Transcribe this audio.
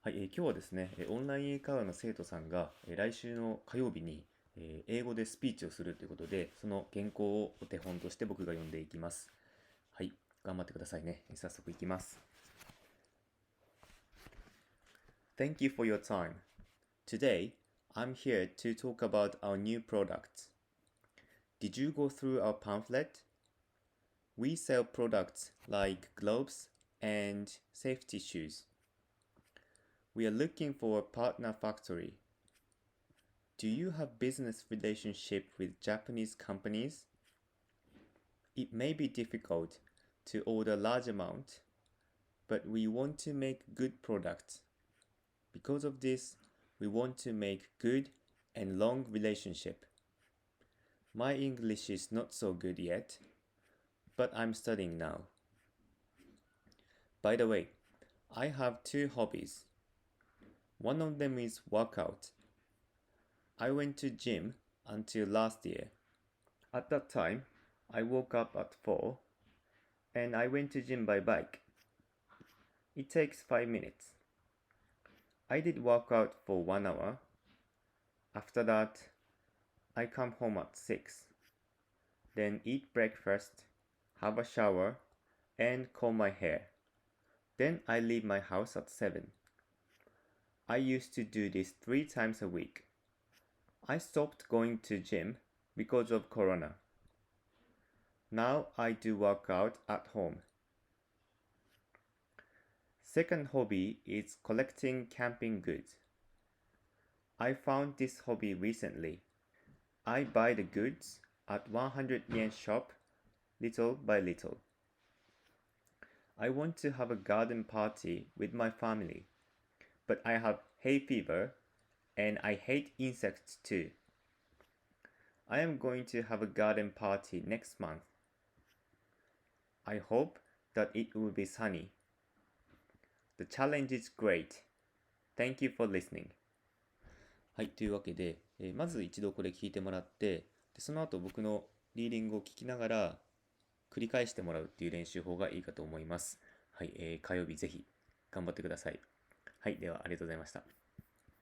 はい、今日はですね、オンライン英会話の生徒さんが、来週の火曜日に、英語でスピーチをするということで、その原稿をお手本として僕が読んでいきます。はい、頑張ってくださいね。早速いきます。Thank you for your time. Today, I'm here to talk about our new products. Did you go through our pamphlet? We sell products like gloves and safety shoes.We are looking for a partner factory. Do you have business relationship with Japanese companies? It may be difficult to order large amount, but we want to make good products. Because of this, we want to make good and long relationship. My English is not so good yet, but I'm studying now. By the way, I have two hobbies.One of them is workout. I went to gym until last year. At that time, I woke up at 4 and I went to gym by bike. It takes 5 minutes. I did workout for 1 hour. After that, I come home at 6. Then eat breakfast, have a shower, and comb my hair. Then I leave my house at 7.I used to do this 3 times a week. I stopped going to gym because of Corona. Now I do workout at home. Second hobby is collecting camping goods. I found this hobby recently. I buy the goods at 100 yen shop little by little. I want to have a garden party with my family.But I have hay fever and I hate insects too. I am going to have a garden party next month. I hope that it will be sunny. The challenge is great. Thank you for listening. はい、というわけで、まず一度これ聞いてもらって、その後僕のリーディングを聞きながら繰り返してもらうっていう練習法がいいかと思います。はい、火曜日ぜひ頑張ってください。はい、ではありがとうございました。